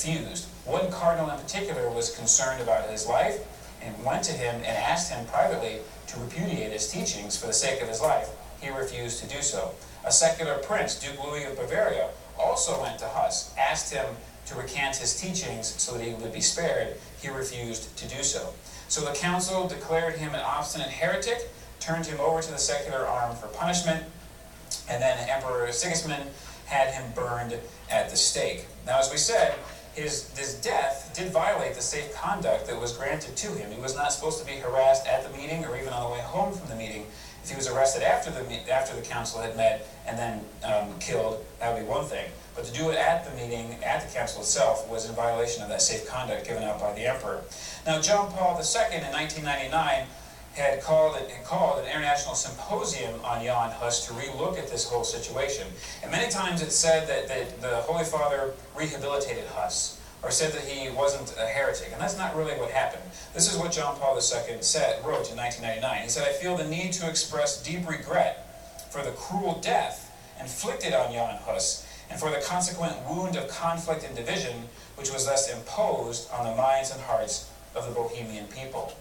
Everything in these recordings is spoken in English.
refused. One cardinal in particular was concerned about his life and went to him and asked him privately to repudiate his teachings for the sake of his life. He refused to do so. A secular prince, Duke Louis of Bavaria, also went to Huss, asked him to recant his teachings so that he would be spared. He refused to do so. So the council declared him an obstinate heretic, turned him over to the secular arm for punishment, and then Emperor Sigismund had him burned at the stake. Now, as we said, his death did violate the safe conduct that was granted to him. He was not supposed to be harassed at the meeting or even on the way home from the meeting. If he was arrested after the council had met and then killed, that would be one thing. But to do it at the meeting, at the council itself, was in violation of that safe conduct given out by the emperor. Now, John Paul II in 1999 had called an international symposium on Jan Hus to relook at this whole situation. And many times it's said that the Holy Father rehabilitated Hus, or said that he wasn't a heretic, and that's not really what happened. This is what John Paul II wrote in 1999. He said, "I feel the need to express deep regret for the cruel death inflicted on Jan Hus, and for the consequent wound of conflict and division, which was thus imposed on the minds and hearts of the Bohemian people."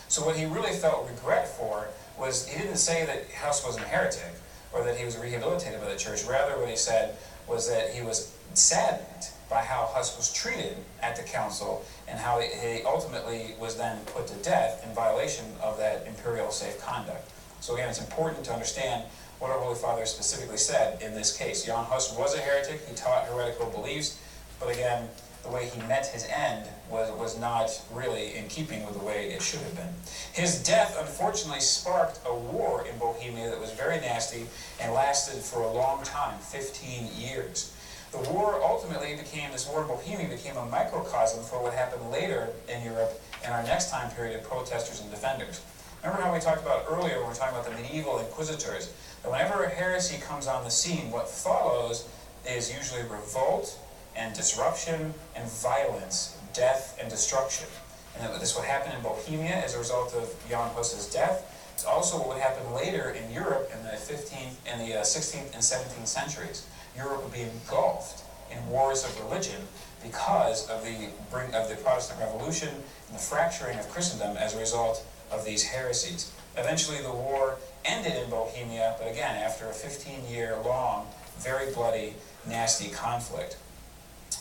So what he really felt regret for was, he didn't say that Hus wasn't a heretic, or that he was rehabilitated by the church. Rather, what he said was that he was saddened by how Hus was treated at the council, and how he ultimately was then put to death in violation of that imperial safe conduct. So again, it's important to understand what our Holy Father specifically said in this case. Jan Hus was a heretic, he taught heretical beliefs, but again, the way he met his end was not really in keeping with the way it should have been. His death, unfortunately, sparked a war in Bohemia that was very nasty and lasted for a long time, 15 years. The war ultimately this war in Bohemia became a microcosm for what happened later in Europe in our next time period of protesters and defenders. Remember how we talked about earlier when we were talking about the medieval inquisitors, that whenever a heresy comes on the scene, what follows is usually revolt and disruption and violence, death and destruction. And this would happen in Bohemia as a result of Jan Hus's death. It's also what would happen later in Europe in the 16th and 17th centuries. Europe would be engulfed in wars of religion because of the Protestant Revolution and the fracturing of Christendom as a result of these heresies. Eventually the war ended in Bohemia, but again, after a 15-year-long, very bloody, nasty conflict.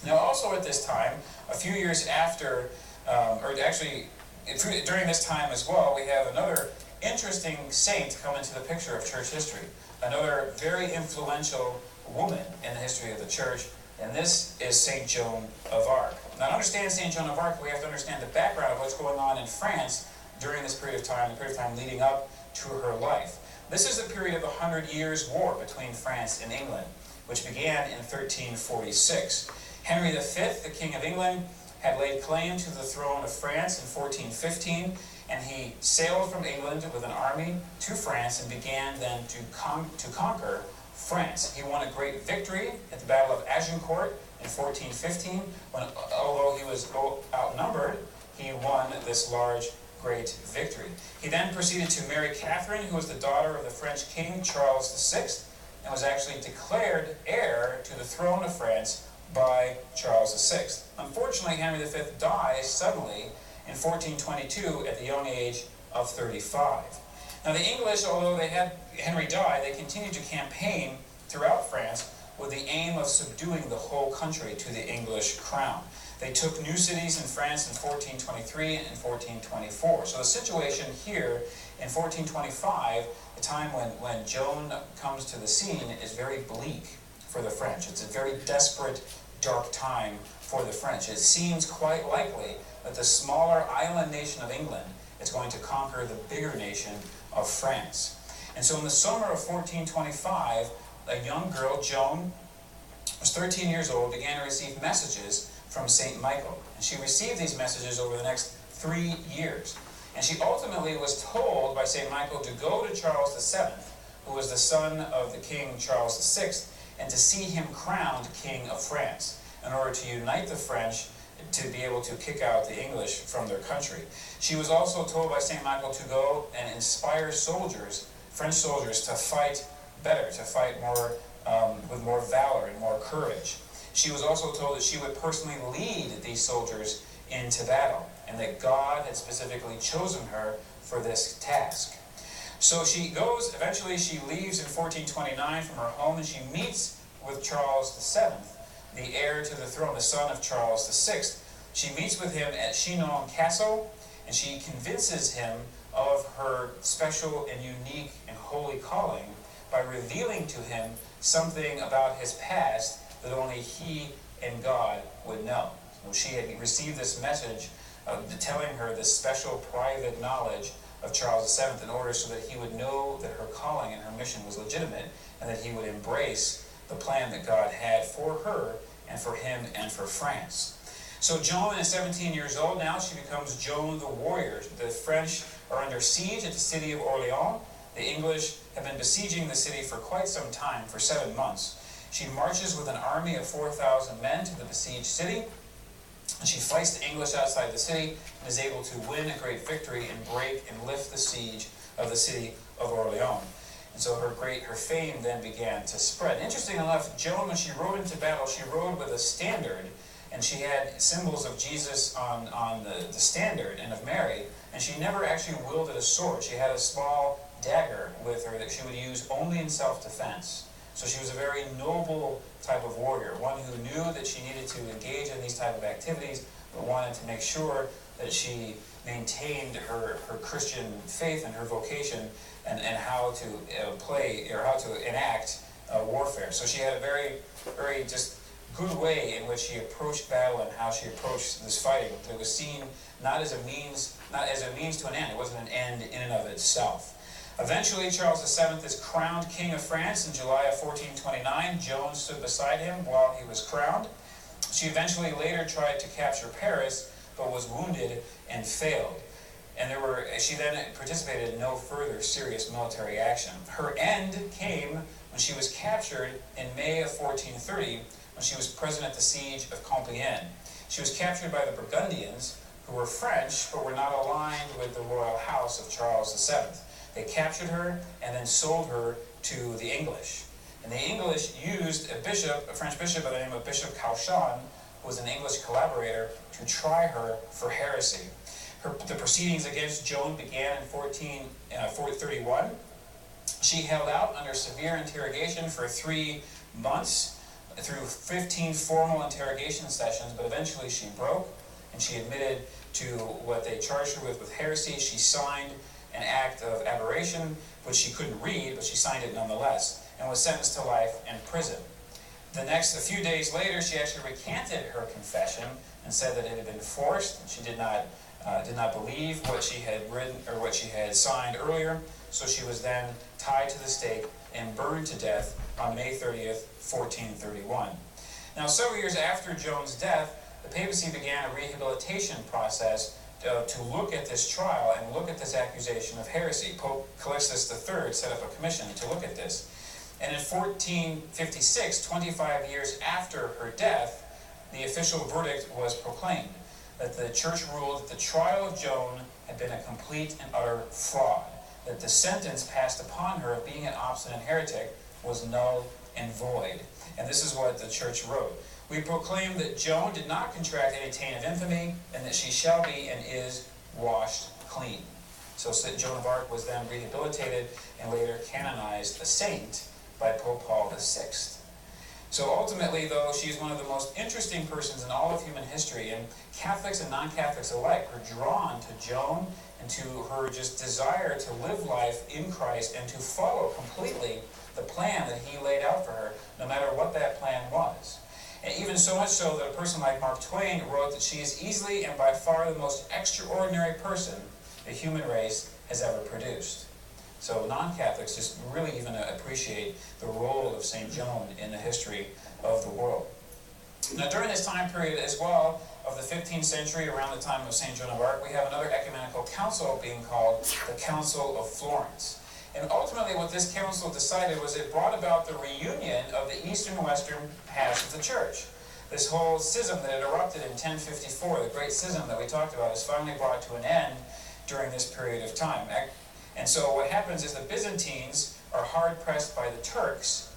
Now, also at this time, a few years after, during this time as well, we have another interesting saint come into the picture of church history. Another very influential woman in the history of the church, and this is Saint Joan of Arc. Now, to understand Saint Joan of Arc, we have to understand the background of what's going on in France during this period of time, the period of time leading up to her life. This is the period of the 100 Years' War between France and England, which began in 1346. Henry V, the King of England, had laid claim to the throne of France in 1415, and he sailed from England with an army to France and began then to conquer France. He won a great victory at the Battle of Agincourt in 1415, when, although he was outnumbered, he won this large, great victory. He then proceeded to marry Catherine, who was the daughter of the French King Charles VI, and was actually declared heir to the throne of France by Charles VI. Unfortunately, Henry V dies suddenly in 1422 at the young age of 35. Now the English, although they had Henry die, they continued to campaign throughout France with the aim of subduing the whole country to the English crown. They took new cities in France in 1423 and 1424. So the situation here in 1425, the time when Joan comes to the scene, is very bleak for the French. It's a very desperate, dark time for the French. It seems quite likely that the smaller island nation of England is going to conquer the bigger nation of France. And so in the summer of 1425, a young girl, Joan, was 13 years old, began to receive messages from St. Michael. And she received these messages over the next 3 years. And she ultimately was told by St. Michael to go to Charles VII, who was the son of the King Charles VI, and to see him crowned King of France, in order to unite the French to be able to kick out the English from their country. She was also told by St. Michael to go and inspire soldiers, French soldiers, to fight better, to fight more with more valor and more courage. She was also told that she would personally lead these soldiers into battle, and that God had specifically chosen her for this task. So she goes, eventually she leaves in 1429 from her home, and she meets with Charles VII, the heir to the throne, the son of Charles VI. She meets with him at Chinon Castle, and she convinces him of her special and unique and holy calling by revealing to him something about his past that only he and God would know. So she had received this message telling her this special private knowledge of Charles VII in order so that he would know that her calling and her mission was legitimate, and that he would embrace the plan that God had for her and for him and for France. So Joan is 17 years old now. She becomes Joan the Warrior. The French are under siege at the city of Orleans. The English have been besieging the city for quite some time, for 7 months. She marches with an army of 4,000 men to the besieged city, and she fights the English outside the city and is able to win a great victory and break and lift the siege of the city of Orleans. And so her fame then began to spread. Interesting enough, Joan, when she rode into battle, she rode with a standard, and she had symbols of Jesus on the standard and of Mary, and she never actually wielded a sword. She had a small dagger with her that she would use only in self-defense. So she was a very noble type of warrior, one who knew that she needed to engage in these type of activities, but wanted to make sure that she maintained her Christian faith and her vocation and how to play or how to enact warfare. So she had a very, very just good way in which she approached battle and how she approached this fighting. It was seen not as a means to an end. It wasn't an end in and of itself. Eventually, Charles VII is crowned King of France in July of 1429. Joan stood beside him while he was crowned. She eventually later tried to capture Paris, but was wounded and failed. And she then participated in no further serious military action. Her end came when she was captured in May of 1430, when she was present at the siege of Compiègne. She was captured by the Burgundians, who were French, but were not aligned with the royal house of Charles VII. They captured her and then sold her to the English. And the English used a French bishop by the name of Bishop Cauchon, who was an English collaborator, to try her for heresy. The proceedings against Joan began in 1431. She held out under severe interrogation for 3 months through 15 formal interrogation sessions, but eventually she broke and she admitted to what they charged her with heresy. She signed an act of aberration, which she couldn't read, but she signed it nonetheless, and was sentenced to life in prison. A few days later, she actually recanted her confession and said that it had been forced, and she did not believe what she had written or what she had signed earlier. So she was then tied to the stake and burned to death on May 30th, 1431. Now, several years after Joan's death, the papacy began a rehabilitation process to look at this trial and look at this accusation of heresy. Pope Calixtus III set up a commission to look at this. And in 1456, 25 years after her death, the official verdict was proclaimed that the church ruled that the trial of Joan had been a complete and utter fraud, that the sentence passed upon her of being an obstinate heretic was null and void. And this is what the church wrote. We proclaim that Joan did not contract any taint of infamy, and that she shall be and is washed clean. So Joan of Arc was then rehabilitated and later canonized a saint by Pope Paul VI. So ultimately, though, she's one of the most interesting persons in all of human history, and Catholics and non-Catholics alike were drawn to Joan and to her just desire to live life in Christ and to follow completely the plan that he laid out for her, no matter what that plan was. And even so much so that a person like Mark Twain wrote that she is easily and by far the most extraordinary person the human race has ever produced. So non-Catholics just really even appreciate the role of St. Joan in the history of the world. Now, during this time period as well, of the 15th century, around the time of St. Joan of Arc, we have another ecumenical council being called the Council of Florence. And ultimately what this council decided was it brought about the reunion of the eastern and western halves of the church. This whole schism that had erupted in 1054, the great schism that we talked about, is finally brought to an end during this period of time. And so what happens is the Byzantines are hard-pressed by the Turks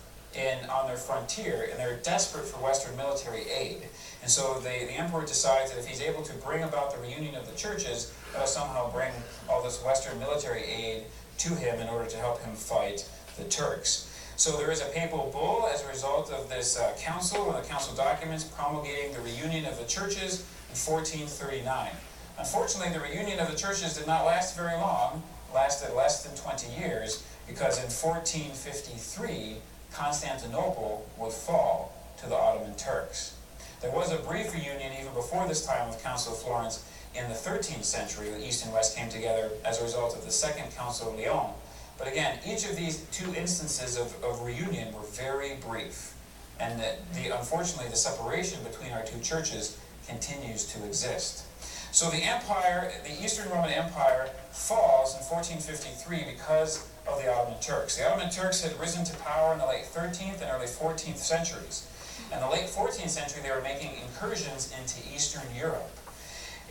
on their frontier, and they're desperate for Western military aid. And so the emperor decides that if he's able to bring about the reunion of the churches, that'll somehow bring all this Western military aid to him in order to help him fight the Turks. So there is a papal bull as a result of this council and the council documents promulgating the reunion of the churches in 1439. Unfortunately, the reunion of the churches did not last very long, lasted less than 20 years, because in 1453, Constantinople would fall to the Ottoman Turks. There was a brief reunion even before this time with Council of Florence in the 13th century. The East and West came together as a result of the Second Council of Lyon. But again, each of these two instances of reunion were very brief. And unfortunately, the separation between our two churches continues to exist. So the empire, the Eastern Roman Empire, falls in 1453 because of the Ottoman Turks. The Ottoman Turks had risen to power in the late 13th and early 14th centuries. In the late 14th century, they were making incursions into Eastern Europe.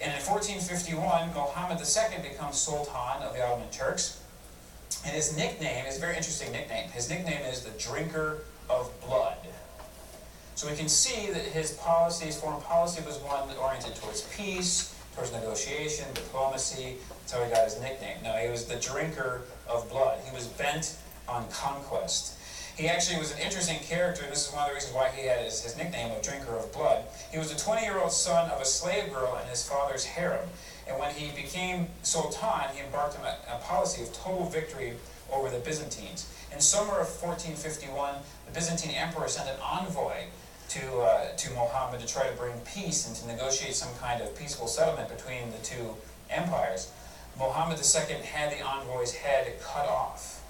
And in 1451, Mohammed II becomes Sultan of the Ottoman Turks. And his nickname is a very interesting nickname. His nickname is the Drinker of Blood. So we can see that his foreign policy was one oriented towards peace, towards negotiation, diplomacy. That's how he got his nickname. No, he was the Drinker of Blood. He was bent on conquest. He actually was an interesting character, and this is one of the reasons why he had his nickname of Drinker of Blood. He was a 20-year-old son of a slave girl in his father's harem. And when he became Sultan, he embarked on a policy of total victory over the Byzantines. In summer of 1451, the Byzantine emperor sent an envoy to Muhammad to try to bring peace and to negotiate some kind of peaceful settlement between the two empires. Muhammad II had the envoy's head cut off.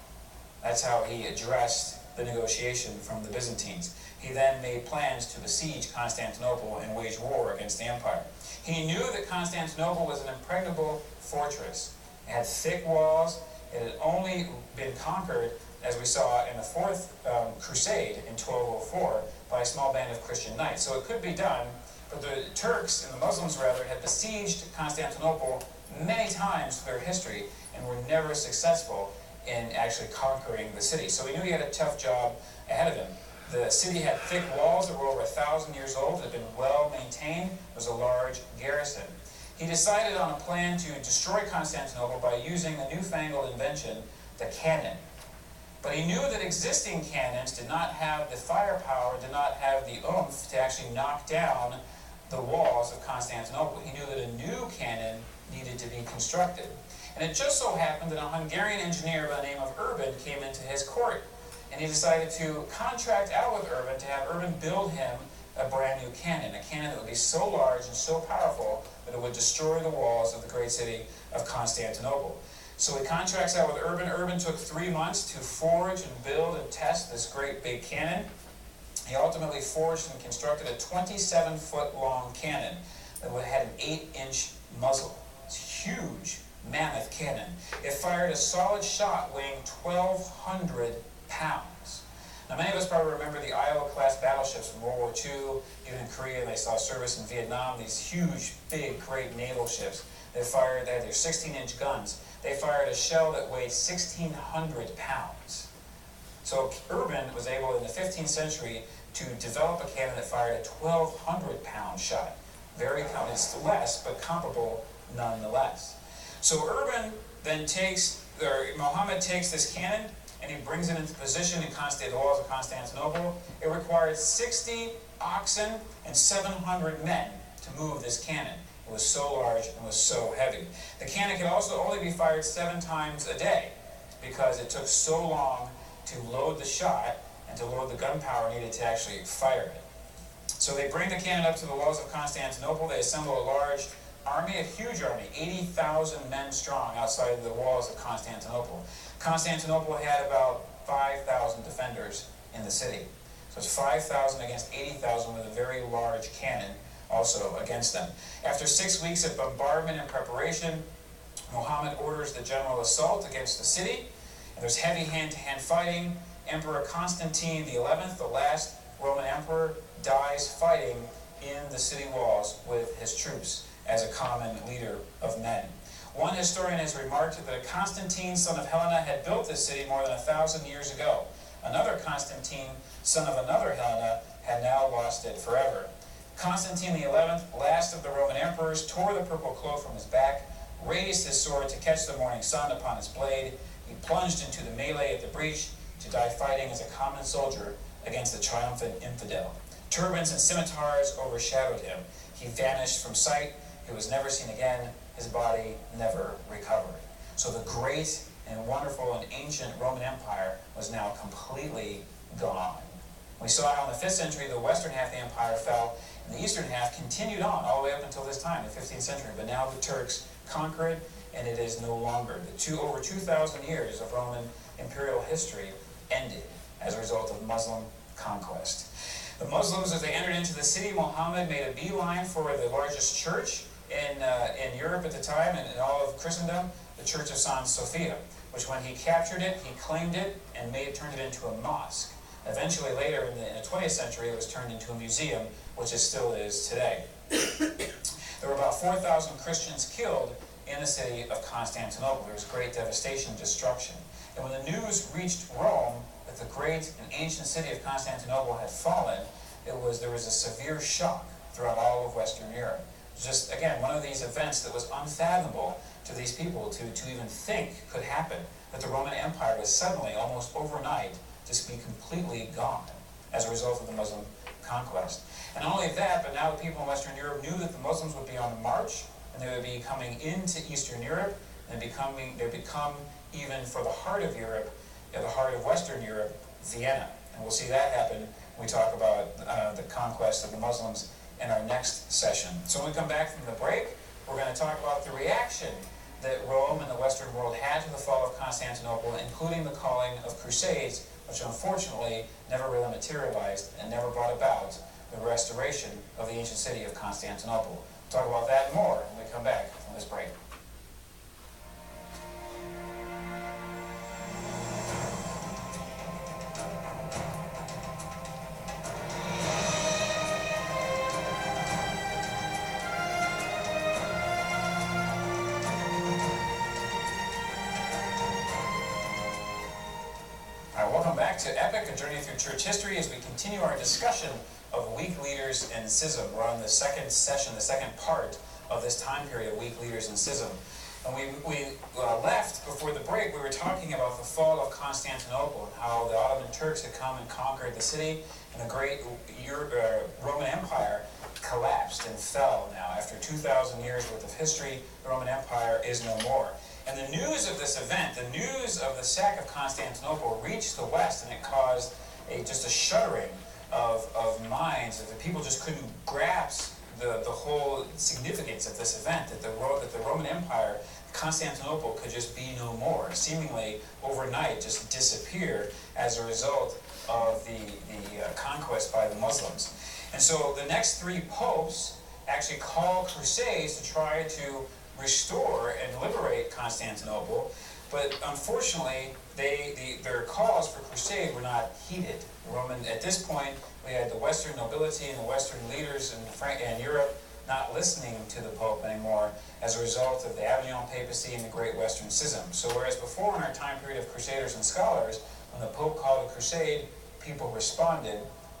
That's how he addressed the negotiation from the Byzantines. He then made plans to besiege Constantinople and wage war against the empire. He knew that Constantinople was an impregnable fortress. It had thick walls. It had only been conquered, as we saw in the Fourth Crusade in 1204, by a small band of Christian knights. So it could be done, but the Turks, and the Muslims rather, had besieged Constantinople many times through their history and were never successful in actually conquering the city. So he knew he had a tough job ahead of him. The city had thick walls that were over 1,000 years old, that had been well maintained. There was a large garrison. He decided on a plan to destroy Constantinople by using the newfangled invention, the cannon. But he knew that existing cannons did not have the firepower, did not have the oomph to actually knock down the walls of Constantinople. He knew that a new cannon needed to be constructed. And it just so happened that a Hungarian engineer by the name of Urban came into his court. And he decided to contract out with Urban to have Urban build him a brand new cannon, a cannon that would be so large and so powerful that it would destroy the walls of the great city of Constantinople. So he contracts out with Urban. Urban took 3 months to forge and build and test this great big cannon. He ultimately forged and constructed a 27-foot long cannon that had an 8-inch muzzle. It's a huge, mammoth cannon. It fired a solid shot weighing 1,200 pounds. Now, many of us probably remember the Iowa-class battleships from World War II, even in Korea. They saw service in Vietnam. These huge, big, great naval ships. They had their 16-inch guns. They fired a shell that weighed 1,600 pounds. So Urban was able, in the 15th century, to develop a cannon that fired a 1,200-pound shot. Very common. It's less, but comparable nonetheless. So Urban then Muhammad takes this cannon, and he brings it into position in the walls of Constantinople. It required 60 oxen and 700 men to move this cannon. It was so large and was so heavy. The cannon could also only be fired 7 times a day because it took so long to load the shot and to load the gunpowder needed to actually fire it. So they bring the cannon up to the walls of Constantinople. They assemble a large army, a huge army, 80,000 men strong outside the walls of Constantinople. Constantinople had about 5,000 defenders in the city. So it's 5,000 against 80,000 with a very large cannon also against them. After 6 weeks of bombardment and preparation, Muhammad orders the general assault against the city. And there's heavy hand-to-hand fighting. Emperor Constantine XI, the last Roman emperor, dies fighting in the city walls with his troops as a common leader of men. One historian has remarked that Constantine, son of Helena, had built this city more than 1,000 years ago. Another Constantine, son of another Helena, had now lost it forever. Constantine the 11th, last of the Roman emperors, tore the purple cloak from his back, raised his sword to catch the morning sun upon its blade. He plunged into the melee at the breach to die fighting as a common soldier against the triumphant infidel. Turbans and scimitars overshadowed him. He vanished from sight. He was never seen again. His body never recovered. So the great and wonderful and ancient Roman Empire was now completely gone. We saw how in the 5th century the western half of the empire fell, and the eastern half continued on all the way up until this time, the 15th century. But now the Turks conquer it, and it is no longer. Over 2,000 years of Roman imperial history ended as a result of Muslim conquest. The Muslims, as they entered into the city, Muhammad made a beeline for the largest church in Europe at the time, and in all of Christendom, the Church of San Sophia, which when he captured it, he claimed it and turned it into a mosque. Eventually, later in the 20th century, it was turned into a museum, which it still is today. There were about 4,000 Christians killed in the city of Constantinople. There was great devastation and destruction. And when the news reached Rome that the great and ancient city of Constantinople had fallen, there was a severe shock throughout all of Western Europe. Just, again, one of these events that was unfathomable to these people to even think could happen, that the Roman Empire was suddenly, almost overnight, just be completely gone as a result of the Muslim conquest. And not only that, but now the people in Western Europe knew that the Muslims would be on the march, and they would be coming into Eastern Europe, and they become even for the heart of Europe, the heart of Western Europe, Vienna. And we'll see that happen when we talk about the conquest of the Muslims in our next session. So when we come back from the break, we're going to talk about the reaction that Rome and the Western world had to the fall of Constantinople, including the calling of crusades, which unfortunately never really materialized and never brought about the restoration of the ancient city of Constantinople. We'll talk about that more when we come back from this break. Welcome back to Epic, a journey through church history, as we continue our discussion of weak leaders and schism. We're on the second session, the second part of this time period of weak leaders and schism. And we left before the break, we were talking about the fall of Constantinople and how the Ottoman Turks had come and conquered the city, and the great Roman Empire collapsed and fell now. After 2,000 years worth of history, the Roman Empire is no more. And the news of this event, the news of the sack of Constantinople, reached the West, and it caused just a shuddering of minds, that the people just couldn't grasp the whole significance of this event, that the Roman Empire, Constantinople, could just be no more, seemingly overnight just disappear as a result of the conquest by the Muslims. And so the next three popes actually called crusades to try to restore and liberate Constantinople, but unfortunately, their calls for crusade were not heeded. At this point, we had the Western nobility and the Western leaders in Europe not listening to the Pope anymore as a result of the Avignon papacy and the Great Western Schism. So whereas before in our time period of crusaders and scholars, when the Pope called a crusade, people responded.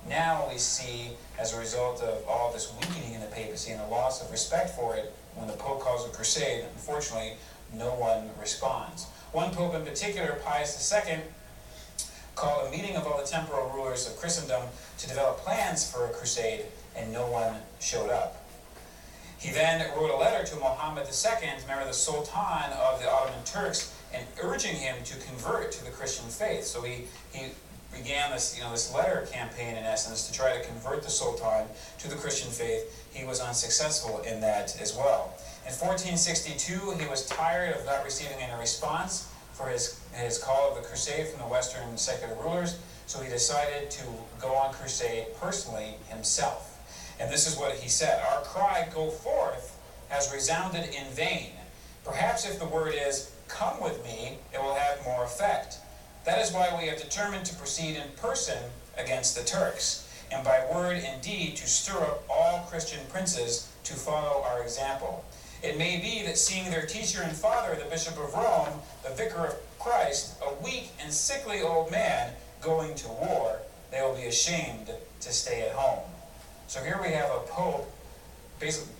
Now we see, as a result of all this weakening in the papacy and the loss of respect for it, when the Pope calls a crusade, unfortunately, no one responds. One Pope in particular, Pius II, called a meeting of all the temporal rulers of Christendom to develop plans for a crusade, and no one showed up. He then wrote a letter to Muhammad II, remember the Sultan of the Ottoman Turks, and urging him to convert to the Christian faith. So he began this letter campaign, in essence, to try to convert the Sultan to the Christian faith. He was unsuccessful in that as well. In 1462, he was tired of not receiving any response for his call of the crusade from the Western secular rulers, so he decided to go on crusade personally himself. And this is what he said: "Our cry, 'Go forth,' has resounded in vain. Perhaps if the word is, 'Come with me,' it will have more effect. That is why we have determined to proceed in person against the Turks, and by word and deed to stir up all Christian princes to follow our example. It may be that seeing their teacher and father, the Bishop of Rome, the Vicar of Christ, a weak and sickly old man, going to war, they will be ashamed to stay at home. So here we have a pope basically